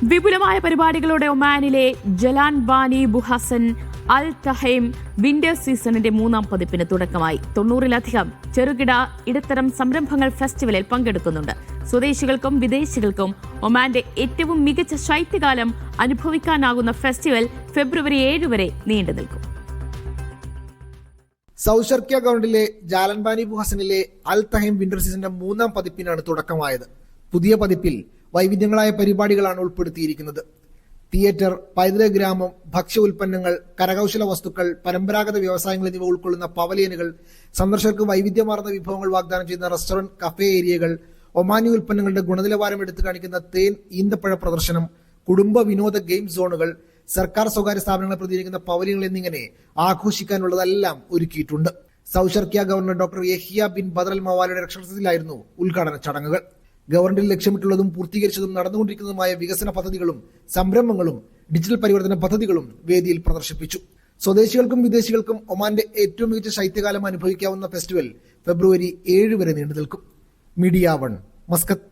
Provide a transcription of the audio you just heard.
വിപുലമായ പരിപാടികളോടെ ഒമാനിലെ ജലാൻ ബാനി ബുഹസൻ അൽ തഹൈം വിന്റർ സീസണിന്റെ 3ാം പതിപ്പിന് തുടക്കമായി. 90-ലധികം ചെറുകിട ഇടത്തരം സംരംഭങ്ങൾ ഫെസ്റ്റിവലിൽ പങ്കെടുക്കുന്നുണ്ട്. സ്വദേശികൾക്കും വിദേശികൾക്കും ഒമാന്റെ ഏറ്റവും മികച്ച ശൈത്യകാലം അനുഭവിക്കാനാകുന്ന ഫെസ്റ്റിവൽ ഫെബ്രുവരി 7 വരെ നീണ്ടു നിൽക്കും. സൗത്ത് ഷർക്കിയ ഗവൺമെന്റിലെ ജാലൻ ബാനി ബുഹസനിലെ അൽ തഹൈം വിന്റർ സീസണിന്റെ 3ാം പതിപ്പിനാണ് തുടക്കമായത്. പുതിയ പതിപ്പിൽ വൈവിധ്യങ്ങളായ പരിപാടികളാണ് ഉൾപ്പെടുത്തിയിരിക്കുന്നത്. തിയേറ്റർ, പൈതൃക ഗ്രാമം, ഭക്ഷ്യ ഉൽപ്പന്നങ്ങൾ, കരകൗശല വസ്തുക്കൾ, പരമ്പരാഗത വ്യവസായങ്ങൾ എന്നിവ ഉൾക്കൊള്ളുന്ന പവലിയനുകൾ, സന്ദർശകർക്ക് വൈവിധ്യമാർന്ന വിഭവങ്ങൾ വാഗ്ദാനം ചെയ്യുന്ന റെസ്റ്റോറന്റ്, കഫേ ഏരിയകൾ, ഒമാനി ഉൽപ്പന്നങ്ങളുടെ ഗുണനിലവാരം എടുത്തു കാണിക്കുന്ന തേൻ, ഈന്തപ്പഴ പ്രദർശനം, കുടുംബ വിനോദ ഗെയിം സോണുകൾ, സർക്കാർ സ്വകാര്യ സ്ഥാപനങ്ങളെ പ്രതിനിധീകരിക്കുന്ന പവലിയനുകൾ എന്നിങ്ങനെ ആഘോഷിക്കാനുള്ളതെല്ലാം ഒരുക്കിയിട്ടുണ്ട്. South Sharqiyah governor doctor Yahya bin Badr al മവാലിയുടെ രക്ഷാകർത്തത്തിലായിരുന്നു ഉദ്ഘാടന ചടങ്ങുകൾ. ഗവൺമെന്റിൽ ലക്ഷ്യമിട്ടുള്ളതും പൂർത്തീകരിച്ചതും നടന്നുകൊണ്ടിരിക്കുന്നതുമായ വികസന പദ്ധതികളും സംരംഭങ്ങളും ഡിജിറ്റൽ പരിവർത്തന പദ്ധതികളും വേദിയിൽ പ്രദർശിപ്പിച്ചു. സ്വദേശികൾക്കും വിദേശികൾക്കും ഒമാന്റെ ഏറ്റവും മികച്ച ശൈത്യകാലം അനുഭവിക്കാവുന്ന ഫെസ്റ്റിവൽ ഫെബ്രുവരി 7 വരെ നീണ്ടു നിൽക്കും. Media 1, Muscat.